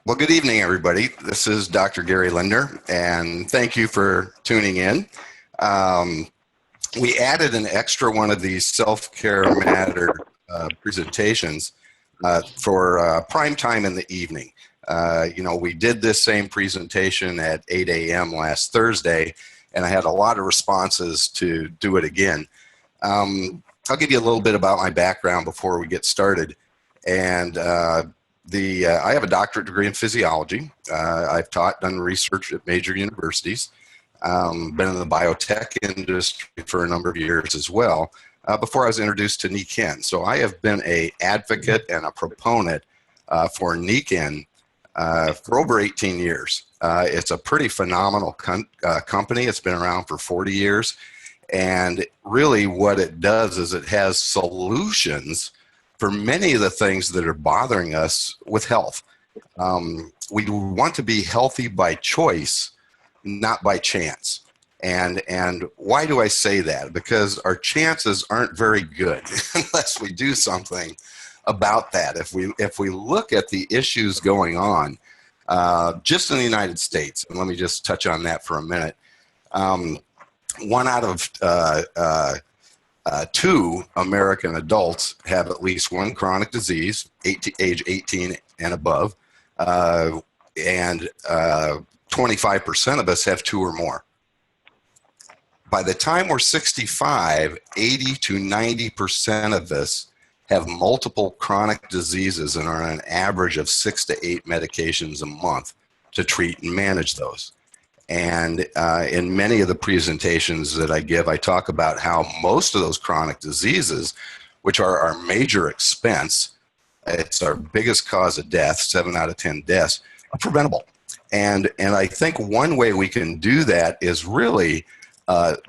Well, good evening, everybody. This is Dr. Gary Lindner, and thank you for tuning in. Um, we added an extra one of these self-care matter presentations for prime time in the evening. We did this same presentation at 8 a.m. last Thursday, and I had a lot of responses to do it again. I'll give you a little bit about my background before we get started. And I have a doctorate degree in physiology. I've taught, done research at major universities, been in the biotech industry for a number of years as well, before I was introduced to Nikken. So I have been an advocate and a proponent for Nikken for over 18 years. It's a pretty phenomenal company. It's been around for 40 years. And really what it does is it has solutions for many of the things that are bothering us with health. We want to be healthy by choice, not by chance. And why do I say that? Because our chances aren't very good unless we do something about that. If we look at the issues going on, just in the United States, and let me just touch on that for a minute. One out of two American adults have at least one chronic disease, age 18 and above, and 25% of us have two or more. By the time we're 65, 80 to 90% of us have multiple chronic diseases and are on an average of 6 to 8 medications a month to treat and manage those. And in many of the presentations that I give, I talk about how most of those chronic diseases, which are our major expense, it's our biggest cause of death, 7 out of 10 deaths, are preventable. And I think one way we can do that is really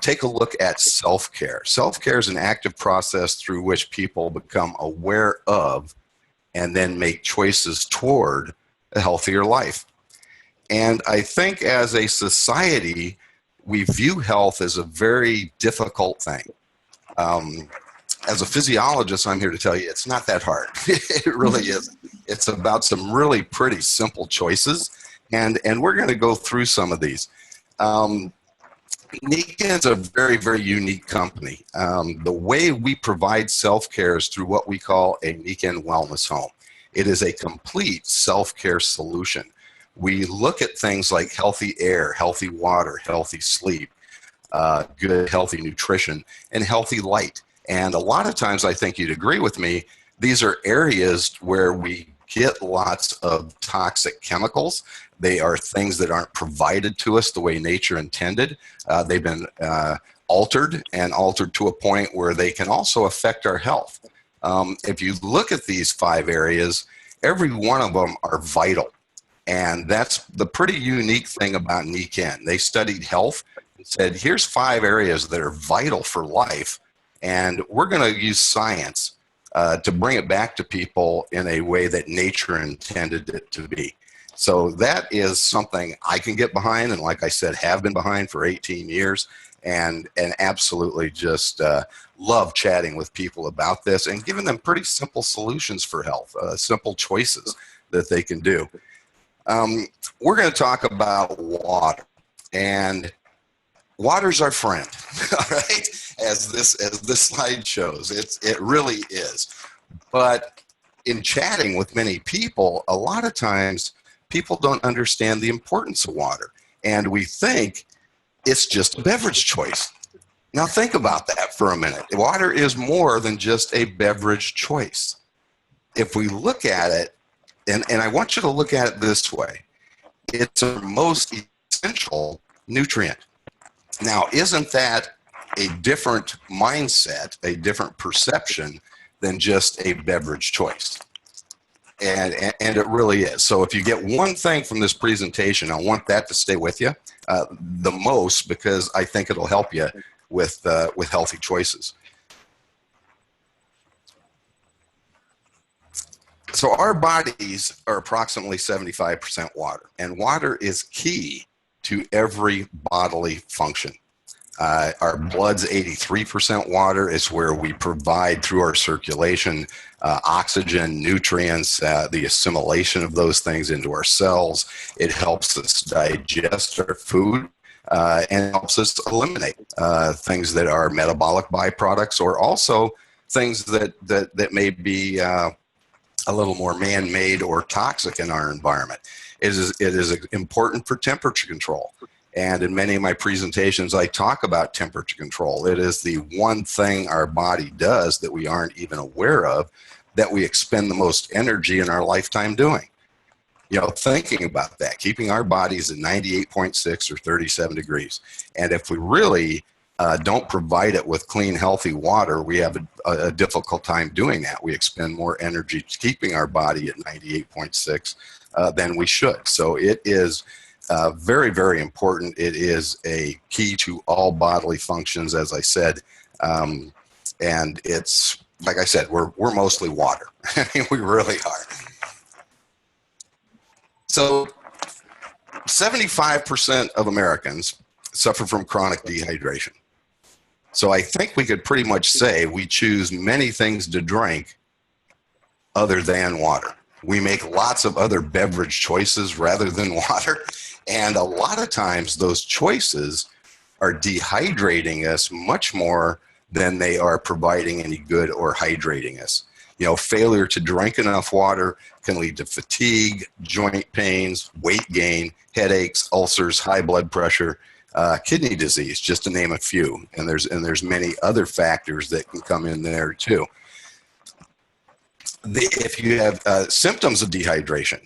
take a look at self-care. Self-care is an active process through which people become aware of and then make choices toward a healthier life. And I think as a society, we view health as a very difficult thing. As a physiologist, I'm here to tell you it's not that hard. It really isn't. It's about some really pretty simple choices, and we're going to go through some of these. Nikken is a very, very unique company. The way we provide self-care is through what we call a Nikken Wellness Home. It is a complete self-care solution. We look at things like healthy air, healthy water, healthy sleep, good, healthy nutrition, and healthy light. And a lot of times, I think you'd agree with me, these are areas where we get lots of toxic chemicals. They are things that aren't provided to us the way nature intended. They've been altered to a point where they can also affect our health. If you look at these 5 areas, every one of them are vital. And that's the pretty unique thing about Nikken. They studied health and said, here's 5 areas that are vital for life, and we're going to use science to bring it back to people in a way that nature intended it to be. So that is something I can get behind, and like I said, have been behind for 18 years, and absolutely just love chatting with people about this and giving them pretty simple solutions for health, simple choices that they can do. We're going to talk about water, and water's our friend, all right? As this slide shows, it really is. But in chatting with many people, a lot of times people don't understand the importance of water, and we think it's just a beverage choice. Now think about that for a minute. Water is more than just a beverage choice. If we look at it, and I want you to look at it this way, it's our most essential nutrient. Now, isn't that a different mindset, a different perception than just a beverage choice? And it really is. So if you get one thing from this presentation, I want that to stay with you the most, because I think it'll help you with healthy choices. So our bodies are approximately 75% water, and water is key to every bodily function. Our blood's 83% water. It's where we provide through our circulation oxygen, nutrients, the assimilation of those things into our cells. It helps us digest our food and helps us eliminate things that are metabolic byproducts, or also things that may be a little more man-made or toxic in our environment. It is important for temperature control. And in many of my presentations, I talk about temperature control. It is the one thing our body does that we aren't even aware of, that we expend the most energy in our lifetime doing. You know, thinking about that, keeping our bodies at 98.6 or 37 degrees. And if we really don't provide it with clean, healthy water, we have a difficult time doing that. We expend more energy keeping our body at 98.6 than we should. So it is very, very important. It is a key to all bodily functions, as I said. And it's, like I said, we're mostly water. I mean, we really are. So 75% of Americans suffer from chronic dehydration. So I think we could pretty much say we choose many things to drink other than water. We make lots of other beverage choices rather than water. And a lot of times those choices are dehydrating us much more than they are providing any good or hydrating us. You know, failure to drink enough water can lead to fatigue, joint pains, weight gain, headaches, ulcers, high blood pressure, kidney disease, just to name a few. And there's many other factors that can come in there too. If you have symptoms of dehydration,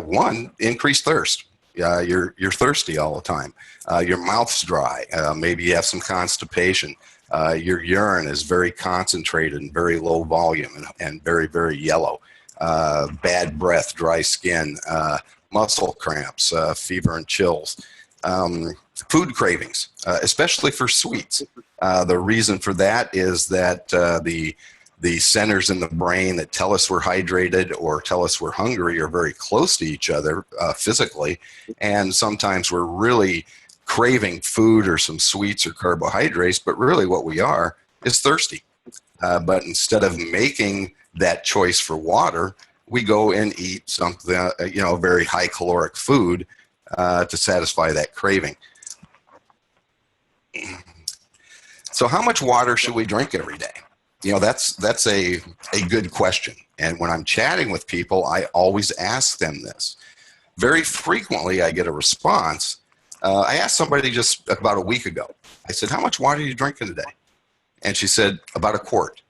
one, increased thirst. You're thirsty all the time. Your mouth's dry. Maybe you have some constipation. Your urine is very concentrated and very low volume and very, very yellow. Bad breath, dry skin, muscle cramps, fever and chills. Food cravings, especially for sweets. The reason for that is that the centers in the brain that tell us we're hydrated or tell us we're hungry are very close to each other physically. And sometimes we're really craving food or some sweets or carbohydrates, but really what we are is thirsty. But instead of making that choice for water, we go and eat something, very high caloric food to satisfy that craving. So how much water should we drink every day? You know, that's a good question. And when I'm chatting with people, I always ask them this. Very frequently, I get a response. I asked somebody just about a week ago. I said, how much water are you drinking today? And she said, about a quart.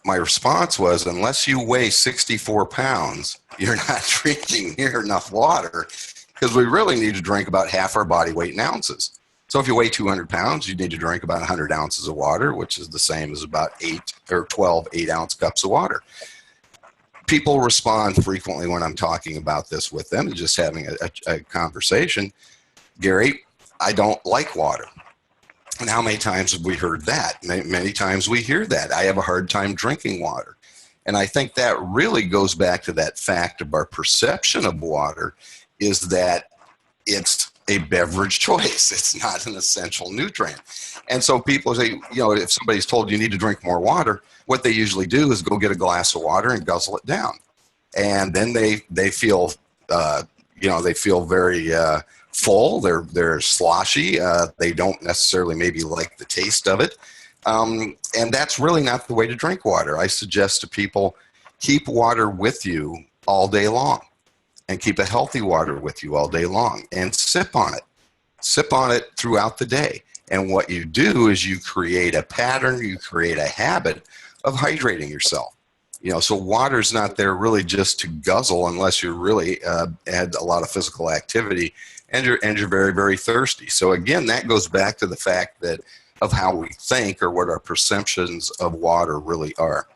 My response was, unless you weigh 64 pounds, you're not drinking near enough water, because we really need to drink about half our body weight in ounces. So if you weigh 200 pounds, you need to drink about 100 ounces of water, which is the same as about 12 8-ounce cups of water. People respond frequently when I'm talking about this with them and just having a conversation. Gary, I don't like water. And how many times have we heard that? Many times we hear that. I have a hard time drinking water. And I think that really goes back to that fact of our perception of water is that it's a beverage choice. It's not an essential nutrient. And so people say, if somebody's told you need to drink more water, what they usually do is go get a glass of water and guzzle it down. And then they feel, they feel very full. They're sloshy. They don't necessarily maybe like the taste of it. And that's really not the way to drink water. I suggest to people, keep water with you all day long. And keep a healthy water with you all day long and sip on it. Sip on it throughout the day. And what you do is you create a pattern, you create a habit of hydrating yourself. So water's not there really just to guzzle unless you really had a lot of physical activity and you're very, very thirsty. So again, that goes back to the fact that of how we think or what our perceptions of water really are.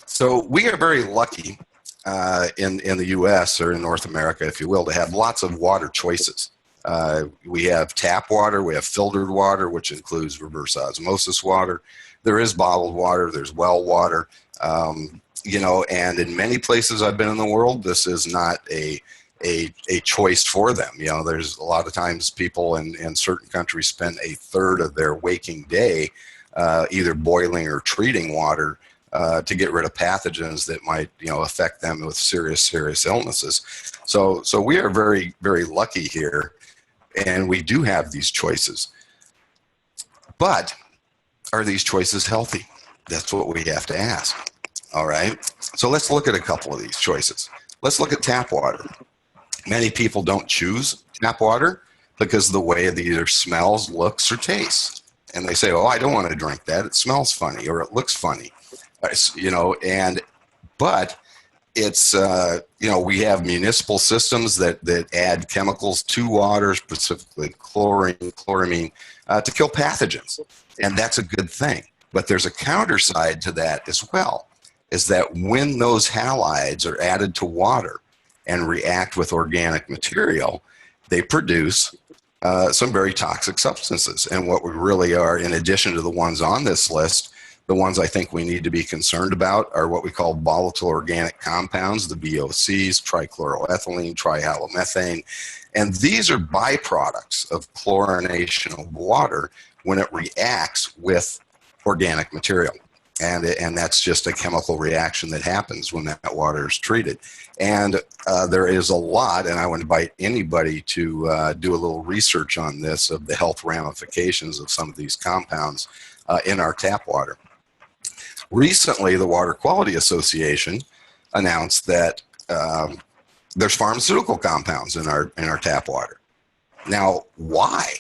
So we are very lucky in the U.S. or in North America, if you will, to have lots of water choices. We have tap water, we have filtered water, which includes reverse osmosis water. There is bottled water, there's well water, and in many places I've been in the world, this is not a a choice for them. There's a lot of times people in certain countries spend a third of their waking day either boiling or treating water to get rid of pathogens that might affect them with serious illnesses. So we are very, very lucky here, and we do have these choices. But are these choices healthy? That's what we have to ask. All right. So let's look at a couple of these choices. Let's look at tap water. Many people don't choose tap water because of the way it either smells, looks, or tastes. And they say, oh, I don't want to drink that. It smells funny or it looks funny. But it's, we have municipal systems that add chemicals to water, specifically chlorine, chloramine, to kill pathogens. And that's a good thing. But there's a counter side to that as well, is that when those halides are added to water and react with organic material, they produce some very toxic substances. And what we really are, in addition to the ones on this list, the ones I think we need to be concerned about are what we call volatile organic compounds, the VOCs, trichloroethylene, trihalomethane. And these are byproducts of chlorination of water when it reacts with organic material. And that's just a chemical reaction that happens when that water is treated. And there is a lot, and I would invite anybody to do a little research on this, of the health ramifications of some of these compounds in our tap water. Recently, the Water Quality Association announced that there's pharmaceutical compounds in our tap water. Now, why?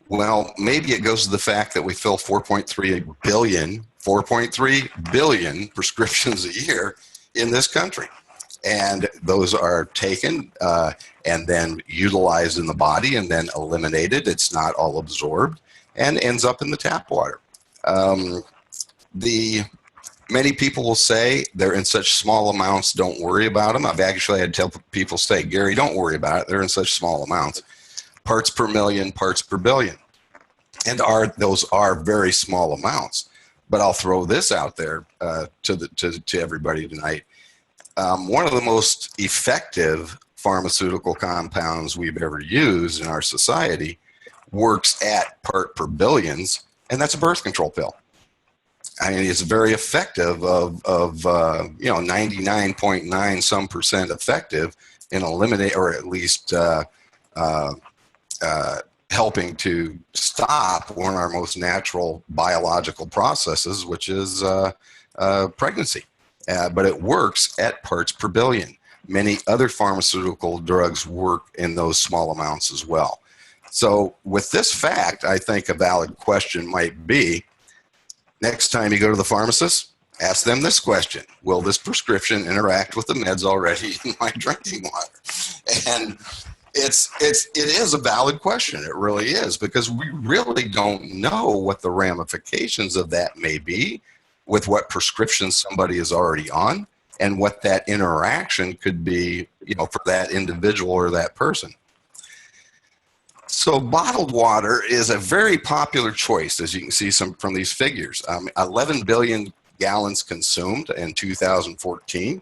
Well, maybe it goes to the fact that we fill 4.3 billion prescriptions a year in this country. And those are taken and then utilized in the body and then eliminated. It's not all absorbed and ends up in the tap water. Many people will say they're in such small amounts, don't worry about them. I've actually had to tell people say, Gary, don't worry about it. They're in such small amounts. Parts per million, parts per billion. And those are very small amounts. But I'll throw this out there to everybody tonight. One of the most effective pharmaceutical compounds we've ever used in our society works at part per billions, and that's a birth control pill. I mean, it's very effective of 99.9 some percent effective in eliminate, or at least helping to stop one of our most natural biological processes, which is pregnancy. But it works at parts per billion. Many other pharmaceutical drugs work in those small amounts as well. So with this fact, I think a valid question might be, next time you go to the pharmacist, ask them this question: will this prescription interact with the meds already in my drinking water? And it is a valid question. It really is, because we really don't know what the ramifications of that may be with what prescription somebody is already on and what that interaction could be, for that individual or that person. So bottled water is a very popular choice, as you can see from these figures. 11 billion gallons consumed in 2014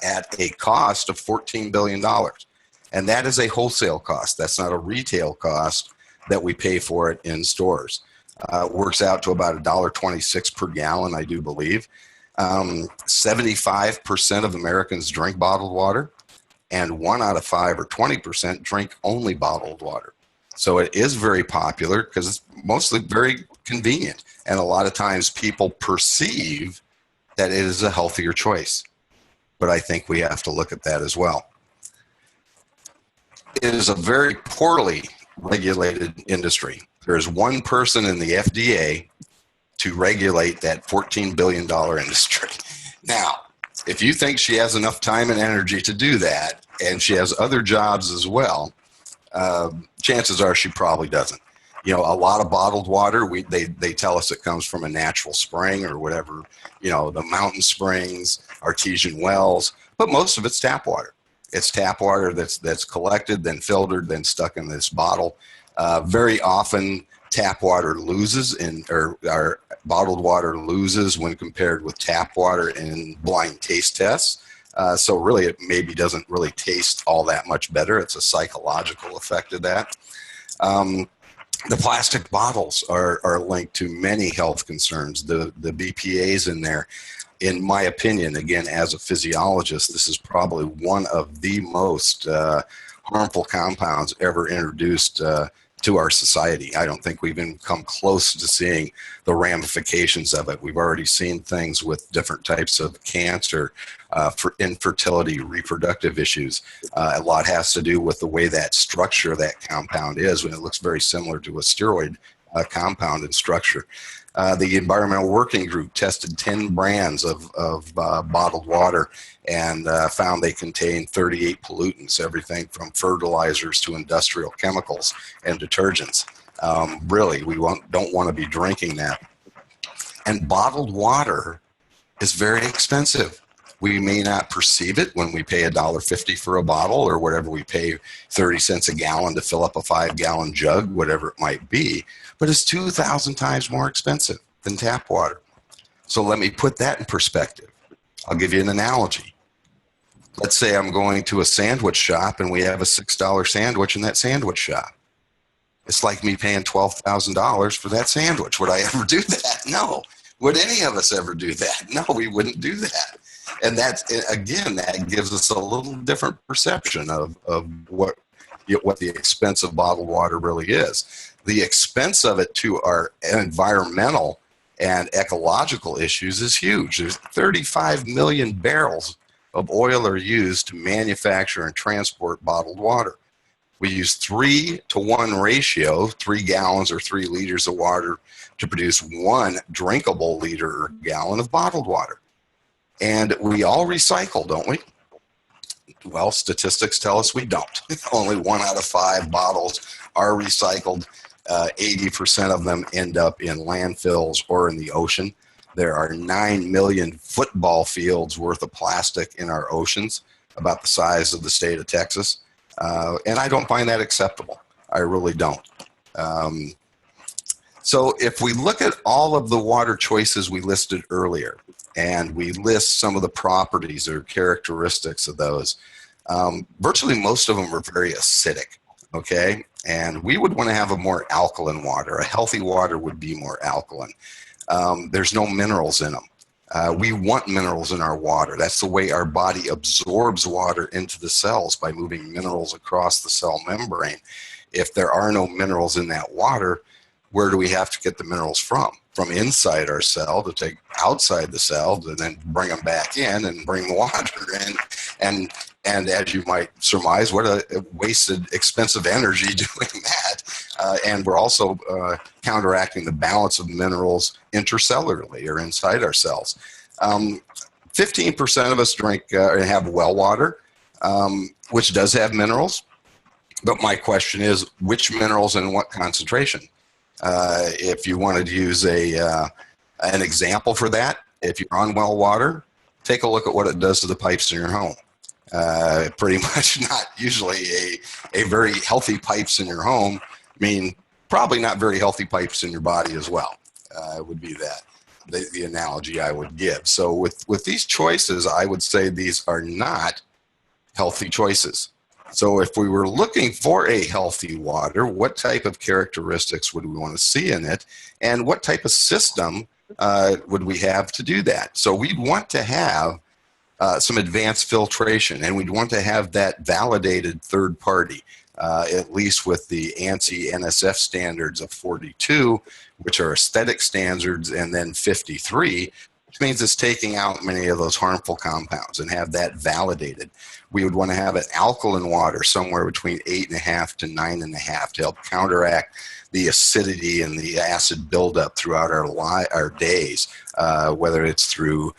at a cost of $14 billion. And that is a wholesale cost. That's not a retail cost that we pay for it in stores. It works out to about $1.26 per gallon, I do believe. 75% of Americans drink bottled water, and 1 out of 5, or 20%, drink only bottled water. So it is very popular because it's mostly very convenient. And a lot of times people perceive that it is a healthier choice. But I think we have to look at that as well. It is a very poorly regulated industry. There is one person in the FDA to regulate that $14 billion industry. Now, if you think she has enough time and energy to do that, and she has other jobs as well, chances are she probably doesn't. A lot of bottled water, they tell us it comes from a natural spring or whatever, the mountain springs, artesian wells, but most of it's tap water. It's tap water that's collected, then filtered, then stuck in this bottle. Very often, tap water loses, or bottled water loses when compared with tap water in blind taste tests. So really, it maybe doesn't really taste all that much better. It's a psychological effect of that. The plastic bottles are linked to many health concerns. The BPA's in there, in my opinion, again, as a physiologist, this is probably one of the most harmful compounds ever introduced to our society. I don't think we've even come close to seeing the ramifications of it. We've already seen things with different types of cancer, for infertility, reproductive issues. A lot has to do with the way that structure of that compound is, when it looks very similar to a steroid compound in structure. The Environmental Working Group tested 10 brands of bottled water and found they contain 38 pollutants, everything from fertilizers to industrial chemicals and detergents. Really, we don't want to be drinking that. And bottled water is very expensive. We may not perceive it when we pay $1.50 for a bottle, or whatever we pay 30 cents a gallon to fill up a 5-gallon jug, whatever it might be, but it's 2,000 times more expensive than tap water. So let me put that in perspective. I'll give you an analogy. Let's say I'm going to a sandwich shop and we have a $6 sandwich in that sandwich shop. It's like me paying $12,000 for that sandwich. Would I ever do that? No. Would any of us ever do that? No, we wouldn't do that. And that's, again, that gives us a little different perception of what the expense of bottled water really is. The expense of it to our environmental and ecological issues is huge. There's 35 million barrels of oil are used to manufacture and transport bottled water. We use 3-to-1 ratio, 3 gallons or 3 liters of water to produce 1 drinkable liter or gallon of bottled water. And we all recycle, don't we? Well, statistics tell us we don't. Only 1 out of 5 bottles are recycled. 80% of them end up in landfills or in the ocean. There are 9 million football fields worth of plastic in our oceans, about the size of the state of Texas. And I don't find that acceptable. I really don't. So if we look at all of the water choices we listed earlier, and we list some of the properties or characteristics of those, virtually most of them are very acidic, okay? And we would want to have a more alkaline water. A healthy water would be more alkaline. There's no minerals in them. We want minerals in our water. That's the way our body absorbs water into the cells, by moving minerals across the cell membrane. If there are no minerals in that water, where do we have to get the minerals from? From inside our cell to take outside the cell to then bring them back in and bring the water in. And as you might surmise, what a wasted, expensive energy doing that. And we're also counteracting the balance of minerals intercellularly, or inside our cells. 15% of us drink and have well water, which does have minerals. But my question is, which minerals and what concentration? If you wanted to use an example for that, if you're on well water, take a look at what it does to the pipes in your home. Pretty much not usually a very healthy pipes in your home mean probably not very healthy pipes in your body as well. Would be the analogy I would give. So with these choices, I would say these are not healthy choices. So if we were looking for a healthy water, what type of characteristics would we want to see in it? And what type of system would we have to do that? So we'd want to have some advanced filtration, and we'd want to have that validated third party, at least with the ANSI NSF standards of 42, which are aesthetic standards, and then 53, which means it's taking out many of those harmful compounds, and have that validated. We would want to have an alkaline water somewhere between 8.5 to 9.5 to help counteract the acidity and the acid buildup throughout our days, whether it's through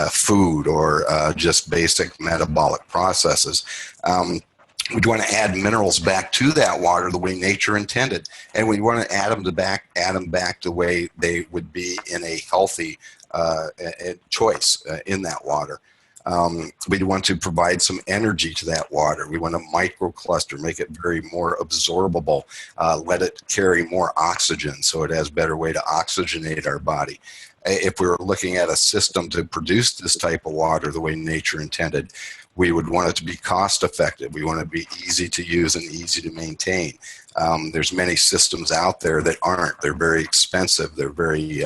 food or just basic metabolic processes. We'd want to add minerals back to that water the way nature intended, and we want to add them back the way they would be in a healthy choice in that water. We want to provide some energy to that water. We want to microcluster, make it very more absorbable, let it carry more oxygen so it has better way to oxygenate our body. If we were looking at a system to produce this type of water the way nature intended, we would want it to be cost effective. We want it to be easy to use and easy to maintain. There's many systems out there that aren't. They're very expensive. They're very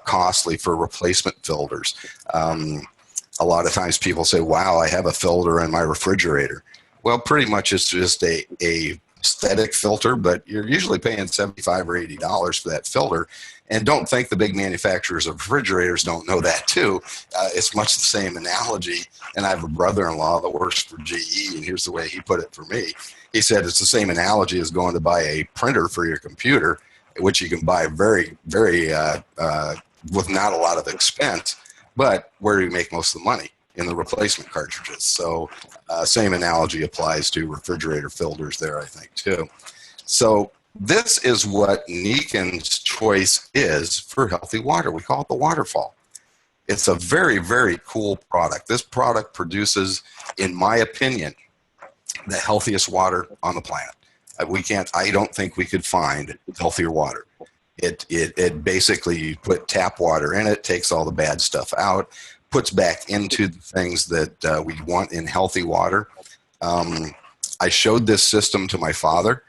costly for replacement filters. A lot of times people say, wow, I have a filter in my refrigerator. Well, pretty much it's just a aesthetic filter, but you're usually paying $75 or $80 for that filter. And don't think the big manufacturers of refrigerators don't know that too. It's much the same analogy. And I have a brother-in-law that works for GE, and here's the way he put it for me. He said it's the same analogy as going to buy a printer for your computer, which you can buy very, very with not a lot of expense. But where do you make most of the money? In the replacement cartridges. So same analogy applies to refrigerator filters there, I think, too. So this is what Nikken's choice is for healthy water. We call it the waterfall. It's a very, very cool product. This product produces, in my opinion, the healthiest water on the planet. I don't think we could find healthier water. It basically, you put tap water in it, takes all the bad stuff out, puts back into the things that we want in healthy water. I showed this system to my father,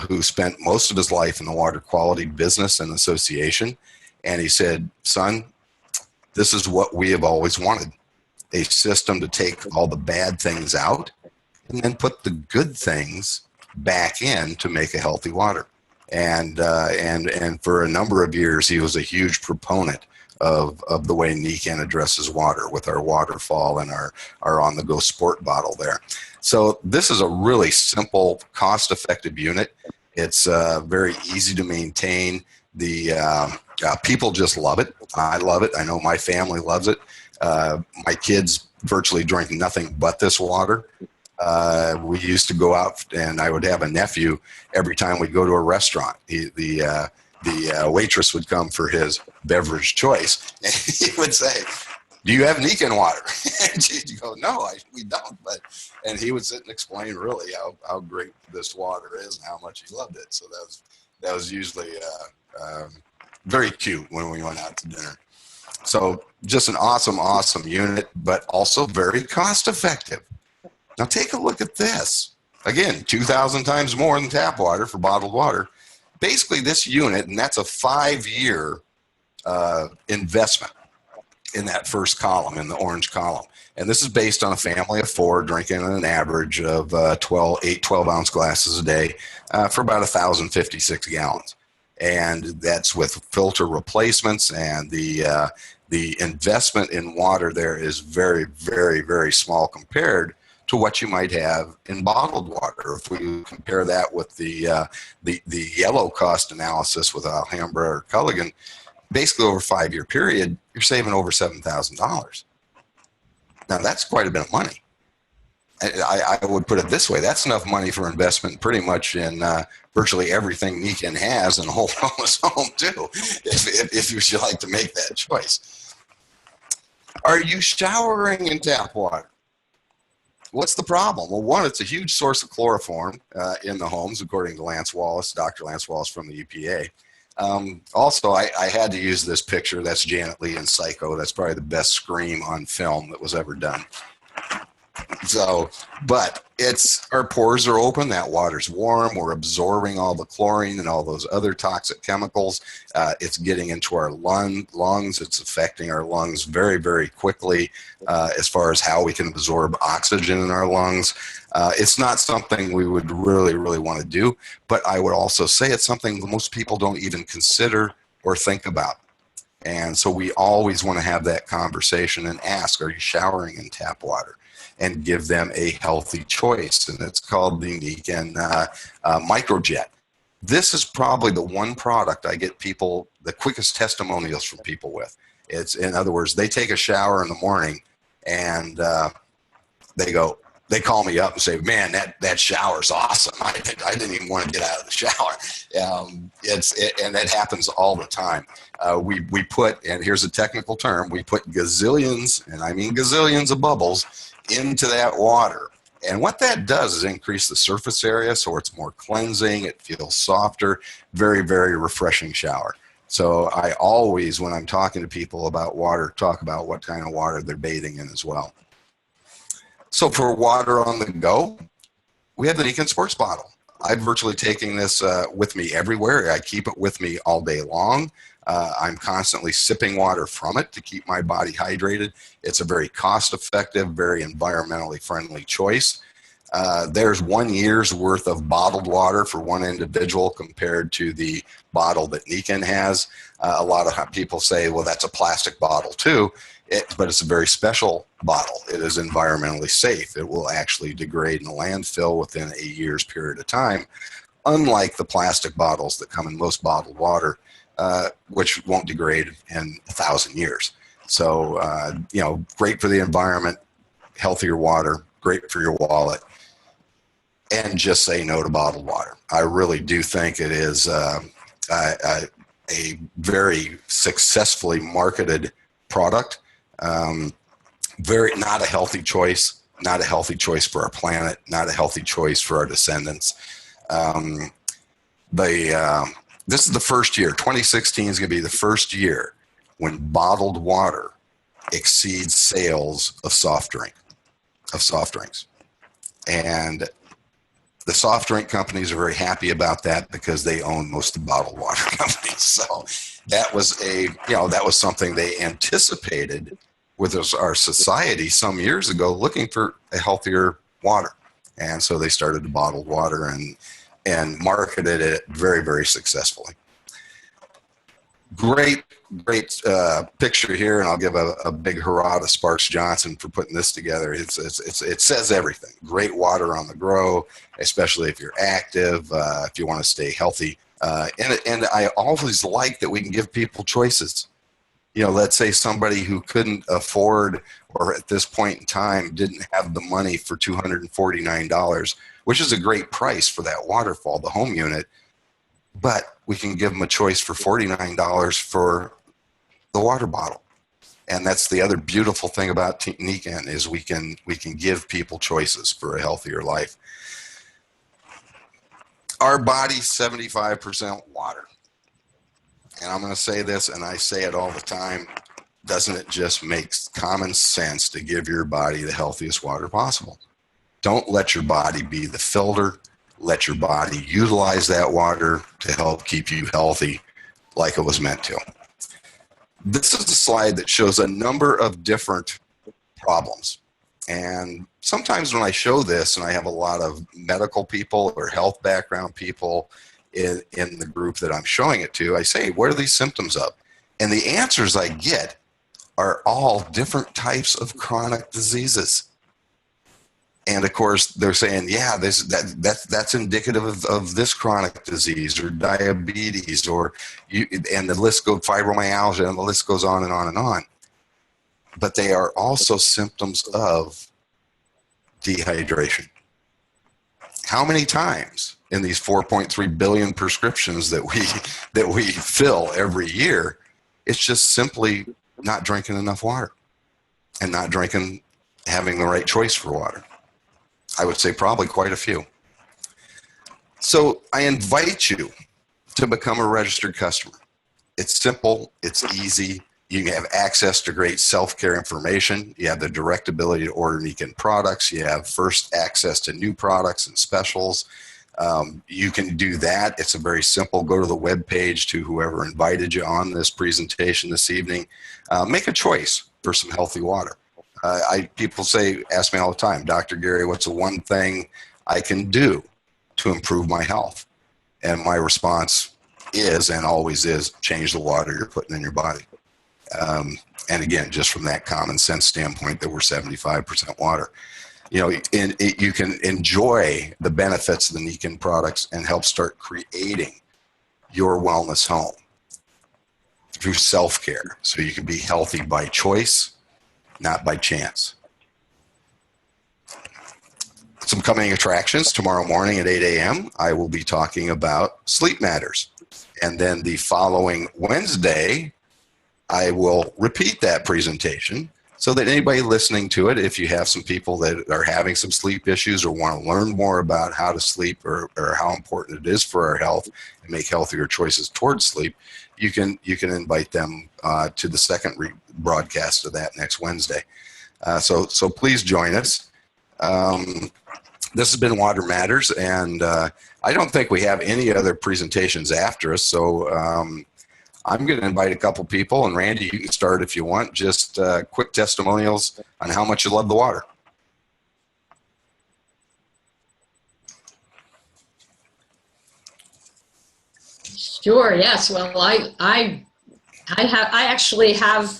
who spent most of his life in the water quality business and association. And he said, son, this is what we have always wanted, a system to take all the bad things out and then put the good things back in to make a healthy water. And for a number of years, he was a huge proponent of the way Nikken addresses water with our waterfall and our on-the-go sport bottle there. So this is a really simple, cost-effective unit. It's very easy to maintain. The people just love it. I love it. I know my family loves it. My kids virtually drink nothing but this water. We used to go out, and I would have a nephew every time we'd go to a restaurant. The waitress would come for his beverage choice, and he would say, do you have Nikken water? And she'd go, no, we don't. And he would sit and explain really how great this water is and how much he loved it. So that was usually very cute when we went out to dinner. So just an awesome, awesome unit, but also very cost effective. Now take a look at this. Again, 2,000 times more than tap water for bottled water. Basically this unit, and that's a 5-year investment in that first column, in the orange column. And this is based on a family of 4 drinking an average of 8 12-ounce glasses a day for about 1,056 gallons. And that's with filter replacements, and the investment in water there is very, very, very small compared to what you might have in bottled water. If we compare that with the yellow cost analysis with Alhambra or Culligan, basically over a 5-year period, you're saving over $7,000. Now that's quite a bit of money. I would put it this way: that's enough money for investment pretty much in virtually everything Nikken has in a whole home too, if you should like to make that choice. Are you showering in tap water? What's the problem? Well, one, it's a huge source of chloroform in the homes, according to Lance Wallace, Dr. Lance Wallace from the EPA. Also, I had to use this picture. That's Janet Leigh in Psycho. That's probably the best scream on film that was ever done. So, but our pores are open. That water's warm. We're absorbing all the chlorine and all those other toxic chemicals. It's getting into our lungs. It's affecting our lungs very, very quickly as far as how we can absorb oxygen in our lungs. It's not something we would really, really want to do, but I would also say it's something that most people don't even consider or think about. And so we always want to have that conversation and ask, are you showering in tap water? And give them a healthy choice. And it's called the Nikken Microjet. This is probably the one product I get people, the quickest testimonials from people with. It's, in other words, they take a shower in the morning and they go, they call me up and say, "Man, that shower's awesome. I didn't even want to get out of the shower." And that happens all the time. We put, and here's a technical term, we put gazillions, and I mean gazillions of bubbles into that water. And what that does is increase the surface area, so it's more cleansing. It feels softer. Very, very refreshing shower. So I always, when I'm talking to people about water, talk about what kind of water they're bathing in as well. So for water on the go, we have the Nikken Sports Bottle. I'm virtually taking this with me everywhere. I keep it with me all day long. I'm constantly sipping water from it to keep my body hydrated. It's a very cost-effective, very environmentally friendly choice. There's 1 year's worth of bottled water for one individual compared to the bottle that Nikken has. A lot of people say, well, that's a plastic bottle too. But it's a very special bottle. It is environmentally safe. It will actually degrade in a landfill within a year's period of time, unlike the plastic bottles that come in most bottled water, which won't degrade in 1,000 years. So, great for the environment, healthier water, great for your wallet, and just say no to bottled water. I really do think it is a very successfully marketed product. Not a healthy choice, not a healthy choice for our planet, not a healthy choice for our descendants. This is the first year, 2016 is going to be the first year when bottled water exceeds sales of soft drinks. And the soft drink companies are very happy about that because they own most of the bottled water companies. So that was something they anticipated with our society some years ago, looking for a healthier water. And so they started the bottled water and marketed it very, very successfully. Great picture here, and I'll give a big hurrah to Sparks Johnson for putting this together. It says everything. Great water on the go, especially if you're active, if you want to stay healthy. And I always like that we can give people choices. Let's say somebody who couldn't afford, or at this point in time didn't have the money for $249, which is a great price for that waterfall, the home unit, but we can give them a choice for $49 for the water bottle. And that's the other beautiful thing about Nikken is we can give people choices for a healthier life. Our body's 75% water. And I'm going to say this, and I say it all the time, doesn't it just make common sense to give your body the healthiest water possible? Don't let your body be the filter. Let your body utilize that water to help keep you healthy like it was meant to. This is a slide that shows a number of different problems. And sometimes when I show this, and I have a lot of medical people or health background people in the group that I'm showing it to, I say, what are these symptoms of? And the answers I get are all different types of chronic diseases. And of course, they're saying, yeah, that's indicative of this chronic disease or diabetes, and the list goes, fibromyalgia, and the list goes on and on and on. But they are also symptoms of dehydration. How many times in these 4.3 billion prescriptions that we fill every year, it's just simply not drinking enough water and not having the right choice for water? I would say probably quite a few. So I invite you to become a registered customer. It's simple, it's easy. You have access to great self-care information. You have the direct ability to order Nikken products. You have first access to new products and specials. You can do that. It's a very simple, go to the web page to whoever invited you on this presentation this evening. Make a choice for some healthy water. People ask me all the time, Dr. Gary, what's the one thing I can do to improve my health? And my response is, and always is, change the water you're putting in your body. And again, just from that common sense standpoint that we're 75% water, you can enjoy the benefits of the Nikken products and help start creating your wellness home through self-care, so you can be healthy by choice, not by chance. Some coming attractions tomorrow morning at 8 a.m. I will be talking about sleep matters. And then the following Wednesday, I will repeat that presentation so that anybody listening to it, if you have some people that are having some sleep issues or want to learn more about how to sleep or how important it is for our health and make healthier choices towards sleep, you can invite them to the second broadcast of that next Wednesday. So please join us. This has been Water Matters, and I don't think we have any other presentations after us, so I'm going to invite a couple people, and Randy, you can start if you want, just quick testimonials on how much you love the water. Sure, yes. Well, I actually have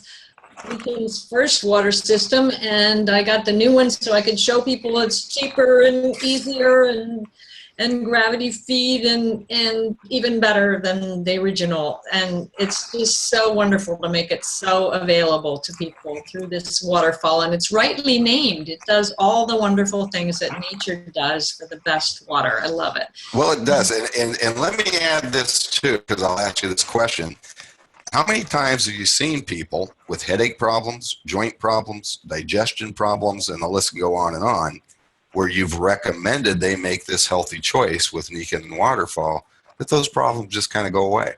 Nikken's first water system, and I got the new one so I could show people it's cheaper and easier and gravity feed and even better than the original. And it's just so wonderful to make it so available to people through this waterfall. And it's rightly named. It does all the wonderful things that nature does for the best water. I love it. Well, it does. And let me add this too, because I'll ask you this question. How many times have you seen people with headache problems, joint problems, digestion problems, and the list can go on, where you've recommended they make this healthy choice with Nikken and Waterfall, that those problems just kind of go away?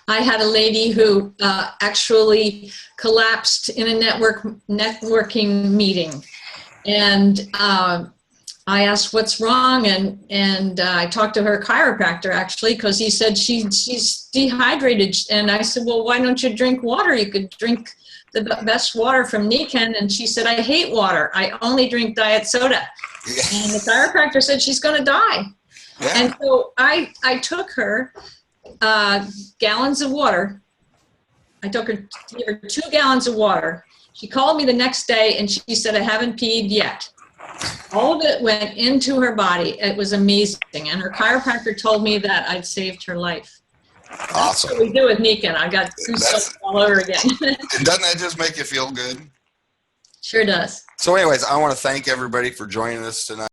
I had a lady who actually collapsed in a networking meeting, and I asked what's wrong, and I talked to her chiropractor actually, because he said she's dehydrated, and I said, well, why don't you drink water? You could drink the best water from Nikken. And she said, I hate water. I only drink diet soda. Yeah. And the chiropractor said she's going to die. Yeah. And so I took her gallons of water. I took her 2 gallons of water. She called me the next day and she said, I haven't peed yet. All of it went into her body. It was amazing. And her chiropractor told me that I'd saved her life. Awesome. That's what we do with Nikken. I got goosebumps all over again. Doesn't that just make you feel good? Sure does. So anyways, I want to thank everybody for joining us tonight.